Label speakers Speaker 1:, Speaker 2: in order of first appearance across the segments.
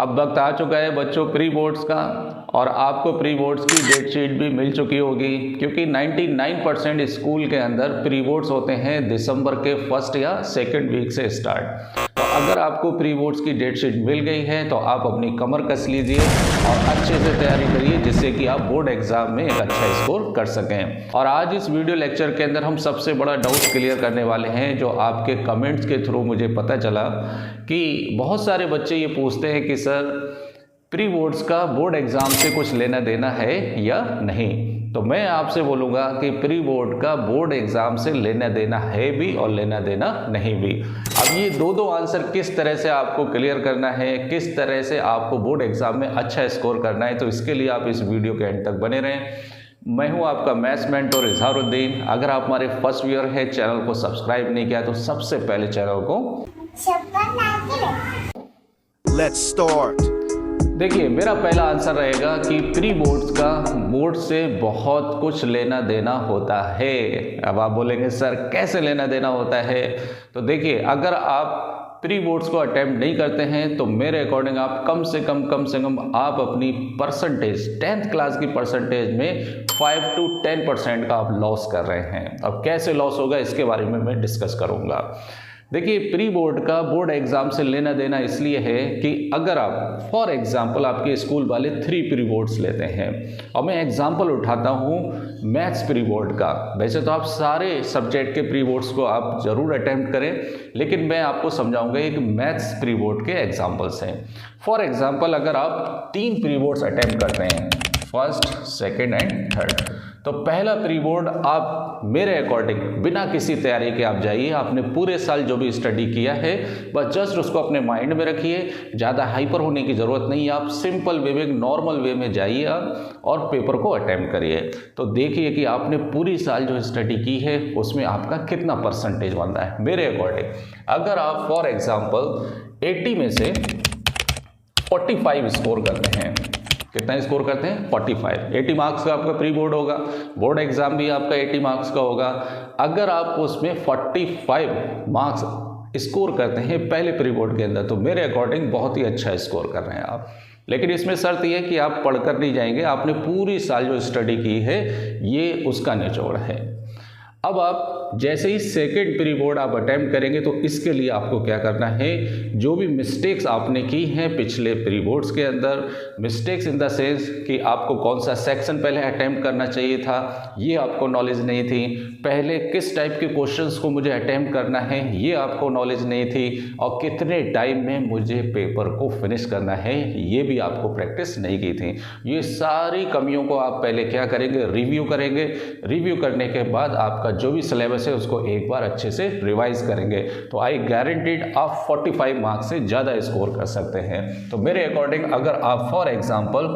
Speaker 1: अब वक्त आ चुका है बच्चों प्री बोर्ड्स का, और आपको प्री बोर्ड्स की डेट शीट भी मिल चुकी होगी, क्योंकि 99% स्कूल के अंदर प्री बोर्ड्स होते हैं दिसंबर के फर्स्ट या सेकंड वीक से स्टार्ट। तो अगर आपको प्री बोर्ड्स की डेट शीट मिल गई है तो आप अपनी कमर कस लीजिए और अच्छे से तैयारी करिए, जिससे कि आप बोर्ड एग्जाम में एक अच्छा स्कोर कर सकें। और आज इस वीडियो लेक्चर के अंदर हम सबसे बड़ा डाउट क्लियर करने वाले हैं, जो आपके कमेंट्स के थ्रू मुझे पता चला कि बहुत सारे बच्चे ये पूछते हैं कि सर प्री बोर्ड्स का बोर्ड एग्ज़ाम से कुछ लेना देना है या नहीं। तो मैं आपसे बोलूँगा कि प्री बोर्ड का बोर्ड एग्ज़ाम से लेना देना है भी और लेना देना नहीं भी। अब ये दो आंसर किस तरह से आपको क्लियर करना है, किस तरह से आपको बोर्ड एग्ज़ाम में अच्छा स्कोर करना है, तो इसके लिए आप इस वीडियो के एंड तक बने रहें। मैं हूं आपका मैथ्स मेंटर इजहारुद्दीन। अगर आप हमारे फर्स्ट व्यूअर हैं, चैनल को सब्सक्राइब नहीं किया तो सबसे पहले चैनल को
Speaker 2: Let's start.
Speaker 1: देखिए, मेरा पहला आंसर रहेगा कि प्री बोर्ड्स का बोर्ड से बहुत कुछ लेना देना होता है। अब आप बोलेंगे सर कैसे लेना देना होता है, तो देखिए अगर आप प्री बोर्ड्स को अटेम्प्ट नहीं करते हैं तो मेरे अकॉर्डिंग आप कम से कम आप अपनी परसेंटेज 10th क्लास की परसेंटेज में 5 to 10% का आप लॉस कर रहे हैं। अब कैसे लॉस होगा इसके बारे में मैं डिस्कस करूंगा। देखिए, प्री बोर्ड का बोर्ड एग्जाम से लेना देना इसलिए है कि अगर आप फॉर एग्जांपल आपके स्कूल वाले 3 प्री बोर्ड्स लेते हैं, और मैं एग्जांपल उठाता हूँ मैथ्स प्री बोर्ड का। वैसे तो आप सारे सब्जेक्ट के प्री बोर्ड्स को आप ज़रूर अटेम्प्ट करें, लेकिन मैं आपको समझाऊंगा एक मैथ्स प्री बोर्ड के एग्जाम्पल्स हैं। फॉर एग्जाम्पल अगर आप 3 प्री बोर्ड्स अटेम्प्ट करते हैं, फर्स्ट, सेकेंड एंड थर्ड, तो पहला प्री बोर्ड आप मेरे अकॉर्डिंग बिना किसी तैयारी के आप जाइए। आपने पूरे साल जो भी स्टडी किया है बस जस्ट उसको अपने माइंड में रखिए, ज़्यादा हाइपर होने की ज़रूरत नहीं है। आप सिंपल वे में, नॉर्मल वे में जाइए और पेपर को अटेम्प्ट करिए। तो देखिए कि आपने पूरी साल जो स्टडी की है उसमें आपका कितना परसेंटेज बन रहा है। मेरे अकॉर्डिंग अगर आप फॉर एग्जाम्पल 80 में से 45 स्कोर करते हैं, कितना स्कोर करते हैं 45, 80 मार्क्स का आपका प्री बोर्ड होगा, बोर्ड एग्जाम भी आपका 80 मार्क्स का होगा। अगर आप उसमें 45 मार्क्स स्कोर करते हैं पहले प्री बोर्ड के अंदर, तो मेरे अकॉर्डिंग बहुत ही अच्छा स्कोर कर रहे हैं आप। लेकिन इसमें शर्त यह है कि आप पढ़कर नहीं जाएंगे, आपने पूरी साल जो स्टडी की है ये उसका निचोड़ है। अब आप जैसे ही सेकेंड प्री बोर्ड आप अटेम्प्ट करेंगे तो इसके लिए आपको क्या करना है, जो भी मिस्टेक्स आपने की हैं पिछले प्री बोर्ड्स के अंदर, मिस्टेक्स इन द सेंस कि आपको कौन सा सेक्शन पहले अटेम्प्ट करना चाहिए था ये आपको नॉलेज नहीं थी, पहले किस टाइप के क्वेश्चंस को मुझे अटेम्प्ट करना है ये आपको नॉलेज नहीं थी, और कितने टाइम में मुझे पेपर को फिनिश करना है ये भी आपको प्रैक्टिस नहीं की थी। ये सारी कमियों को आप पहले क्या करेंगे, रिव्यू करेंगे। रिव्यू करने के बाद आपका जो भी सिलेबस है उसको एक बार अच्छे से रिवाइज करेंगे, तो आई गारंटीड आप 45 मार्क्स से ज़्यादा स्कोर कर सकते हैं। तो मेरे अकॉर्डिंग अगर आप फॉर एग्जांपल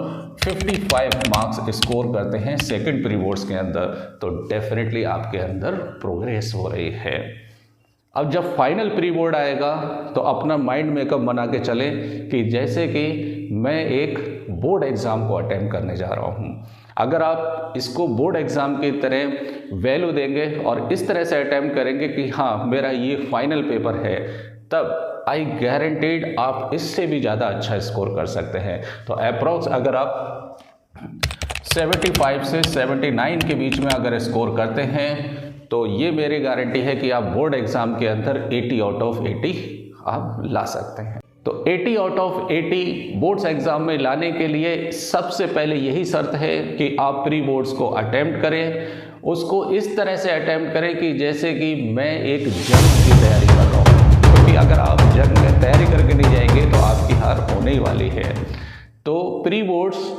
Speaker 1: 55 मार्क्स स्कोर करते हैं सेकंड प्री बोर्ड्स के अंदर, तो डेफिनेटली आपके अंदर प्रोग्रेस हो रही है। अब जब फाइनल प्री बोर्ड आएगा तो अपना माइंड मेकअप बना के चले कि जैसे कि मैं एक बोर्ड एग्ज़ाम को अटेम्प्ट करने जा रहा हूँ। अगर आप इसको बोर्ड एग्ज़ाम की तरह वैल्यू देंगे और इस तरह से अटेम्प्ट करेंगे कि हाँ मेरा ये फाइनल पेपर है, तब आई गारंटीड आप इससे भी ज़्यादा अच्छा स्कोर कर सकते हैं। तो अप्रॉक्स अगर आप 75 से 79 के बीच में अगर स्कोर करते हैं तो ये मेरी गारंटी है कि आप बोर्ड एग्ज़ाम के अंदर 80 आउट ऑफ 80 आप ला सकते हैं। तो 80 आउट ऑफ 80 बोर्ड्स एग्जाम में लाने के लिए सबसे पहले यही शर्त है कि आप प्री बोर्ड्स को अटेम्प्ट करें, उसको इस तरह से अटेम्प्ट करें कि जैसे कि मैं एक जंग की तैयारी कर रहा हूँ, क्योंकि अगर आप जंग में तैयारी करके नहीं जाएंगे तो आपकी हार होने ही वाली है। तो प्री बोर्ड्स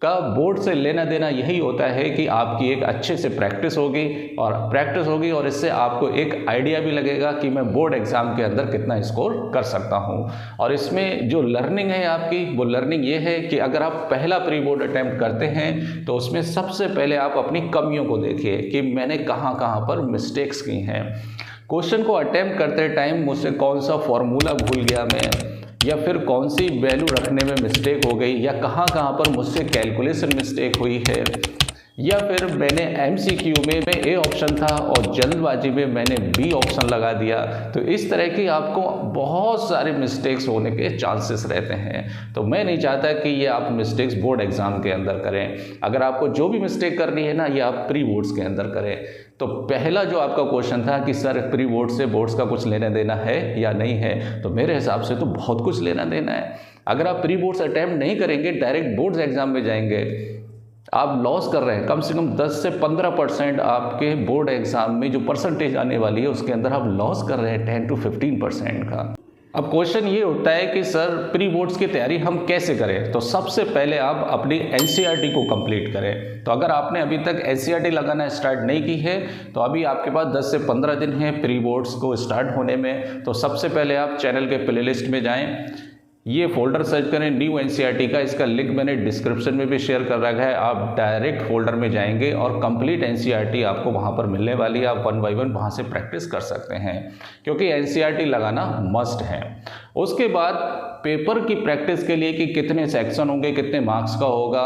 Speaker 1: का बोर्ड से लेना देना यही होता है कि आपकी एक अच्छे से प्रैक्टिस होगी और इससे आपको एक आइडिया भी लगेगा कि मैं बोर्ड एग्ज़ाम के अंदर कितना स्कोर कर सकता हूं। और इसमें जो लर्निंग है आपकी, वो लर्निंग ये है कि अगर आप पहला प्री बोर्ड अटैम्प्ट करते हैं तो उसमें सबसे पहले आप अपनी कमियों को देखिए कि मैंने कहाँ पर मिस्टेक्स की हैं। क्वेश्चन को अटैम्प्ट करते टाइम मुझसे कौन सा फॉर्मूला भूल गया मैं, या फिर कौन सी वैल्यू रखने में मिस्टेक हो गई, या कहाँ पर मुझसे कैलकुलेशन मिस्टेक हुई है, या फिर मैंने MCQ में A ऑप्शन था और जल्दबाजी में मैंने B ऑप्शन लगा दिया। तो इस तरह की आपको बहुत सारे मिस्टेक्स होने के चांसेस रहते हैं। तो मैं नहीं चाहता कि ये आप मिस्टेक्स बोर्ड एग्ज़ाम के अंदर करें। अगर आपको जो भी मिस्टेक करनी है ना, ये आप प्री बोर्ड्स के अंदर करें। तो पहला जो आपका क्वेश्चन था कि सर प्री बोर्ड से बोर्ड्स का कुछ लेना देना है या नहीं है, तो मेरे हिसाब से तो बहुत कुछ लेना देना है। अगर आप प्री बोर्ड्स अटैम्प्ट नहीं करेंगे, डायरेक्ट बोर्ड्स एग्जाम में जाएंगे, आप लॉस कर रहे हैं। कम से कम 10 से 15% आपके बोर्ड एग्जाम में जो परसेंटेज आने वाली है उसके अंदर आप लॉस कर रहे हैं 10 to 15% का। अब क्वेश्चन ये उठता है कि सर प्री बोर्ड्स की तैयारी हम कैसे करें। तो सबसे पहले आप अपनी NCERT को कंप्लीट करें। तो अगर आपने अभी तक NCERT लगाना स्टार्ट नहीं की है तो अभी आपके पास 10 से 15 दिन है प्री बोर्ड्स को स्टार्ट होने में। तो सबसे पहले आप चैनल के प्लेलिस्ट में जाएं, ये फोल्डर सर्च करें न्यू NCERT का। इसका लिंक मैंने डिस्क्रिप्शन में भी शेयर कर रखा है। आप डायरेक्ट फोल्डर में जाएंगे और कंप्लीट NCERT आपको वहाँ पर मिलने वाली है। आप 1 by 1 वहाँ से प्रैक्टिस कर सकते हैं, क्योंकि NCERT लगाना मस्ट है। उसके बाद पेपर की प्रैक्टिस के लिए कि कितने सेक्शन होंगे, कितने मार्क्स का होगा,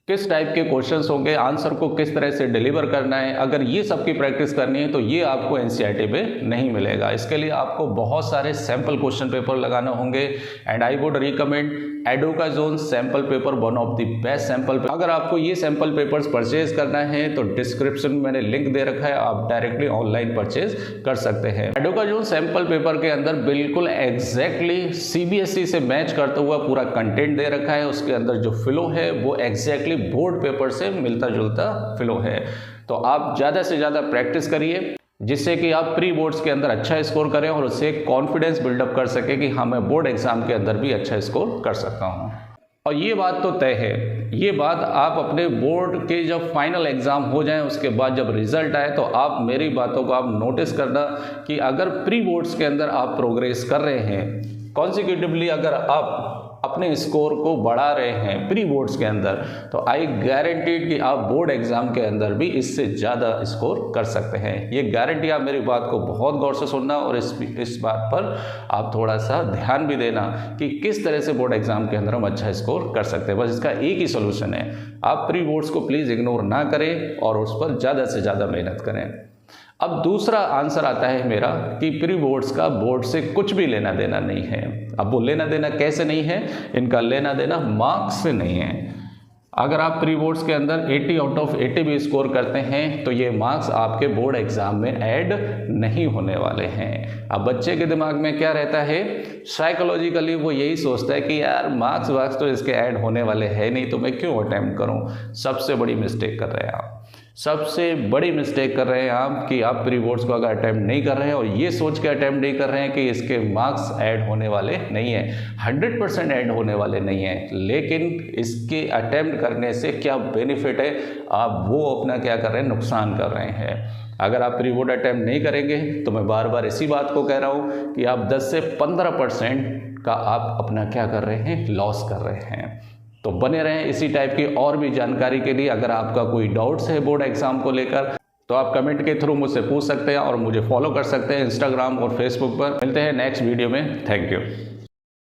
Speaker 1: किस टाइप के क्वेश्चंस होंगे, आंसर को किस तरह से डिलीवर करना है, अगर ये सब की प्रैक्टिस करनी है तो ये आपको NCERT पे नहीं मिलेगा। इसके लिए आपको बहुत सारे सैम्पल क्वेश्चन पेपर लगाना होंगे। एंड आई वुड रिकमेंड एडोकाज़ोन sample paper, one of the best sample. अगर आपको ये सैम्पल पेपर्स परचेज करना है तो डिस्क्रिप्शन में मैंने लिंक दे रखा है, आप डायरेक्टली ऑनलाइन परचेज कर सकते हैं। एडोकाज़ोन सैम्पल पेपर के अंदर बिल्कुल एग्जैक्टली CBSE से मैच करता हुआ पूरा कंटेंट दे रखा है। उसके अंदर जो फ्लो है वो एग्जैक्टली बोर्ड पेपर से मिलता जुलता फ्लो है। तो आप ज़्यादा से ज़्यादा प्रैक्टिस करिए, जिससे कि आप प्री बोर्ड्स के अंदर अच्छा स्कोर करें और उससे कॉन्फिडेंस बिल्डअप कर सके कि हाँ, मैं बोर्ड एग्जाम के अंदर भी अच्छा स्कोर कर सकता हूँ। और ये बात तो तय है, ये बात आप अपने बोर्ड के जब फाइनल एग्ज़ाम हो जाएं उसके बाद जब रिजल्ट आए तो आप मेरी बातों को आप नोटिस करना कि अगर प्री बोर्ड्स के अंदर आप प्रोग्रेस कर रहे हैं कॉन्सिक्यूटिवली, अगर आप अपने स्कोर को बढ़ा रहे हैं प्री बोर्ड्स के अंदर, तो आई गारंटीड कि आप बोर्ड एग्जाम के अंदर भी इससे ज़्यादा स्कोर कर सकते हैं। ये गारंटी, आप मेरी बात को बहुत गौर से सुनना और इस बात पर आप थोड़ा सा ध्यान भी देना कि किस तरह से बोर्ड एग्जाम के अंदर हम अच्छा स्कोर कर सकते हैं। बस इसका एक ही सोल्यूशन है, आप प्री बोर्ड्स को प्लीज़ इग्नोर ना करें और उस पर ज़्यादा से ज़्यादा मेहनत करें। अब दूसरा आंसर आता है मेरा कि प्री बोर्ड्स का बोर्ड से कुछ भी लेना देना नहीं है। अब वो लेना देना कैसे नहीं है, इनका लेना देना मार्क्स से नहीं है। अगर आप प्री बोर्ड्स के अंदर 80 आउट ऑफ 80 भी स्कोर करते हैं तो ये मार्क्स आपके बोर्ड एग्जाम में ऐड नहीं होने वाले हैं। अब बच्चे के दिमाग में क्या रहता है, साइकोलॉजिकली वो यही सोचता है कि यार मार्क्स वार्क्स तो इसके ऐड होने वाले हैं नहीं, तो मैं क्यों अटैम्प्ट करूं। सबसे बड़ी मिस्टेक कर रहे हैं आप, सबसे बड़ी मिस्टेक कर रहे हैं आप कि आप प्री बोर्ड्स को अगर अटैम्प्ट नहीं कर रहे हैं और ये सोच के अटैम्प्ट नहीं कर रहे हैं कि इसके मार्क्स ऐड होने वाले नहीं हैं, 100% ऐड होने वाले नहीं हैं, लेकिन इसके अटैम्प्ट करने से क्या बेनिफिट है, आप वो अपना क्या कर रहे हैं, नुकसान कर रहे हैं। अगर आप प्री बोर्ड अटैम्प्ट नहीं करेंगे तो मैं बार बार इसी बात को कह रहा हूँ कि आप 10 से 15% का आप अपना क्या कर रहे हैं, लॉस कर रहे हैं। तो बने रहें इसी टाइप की और भी जानकारी के लिए। अगर आपका कोई डाउट्स है बोर्ड एग्जाम को लेकर तो आप कमेंट के थ्रू मुझसे पूछ सकते हैं और मुझे फॉलो कर सकते हैं इंस्टाग्राम और फेसबुक पर। मिलते हैं नेक्स्ट वीडियो में। Thank you.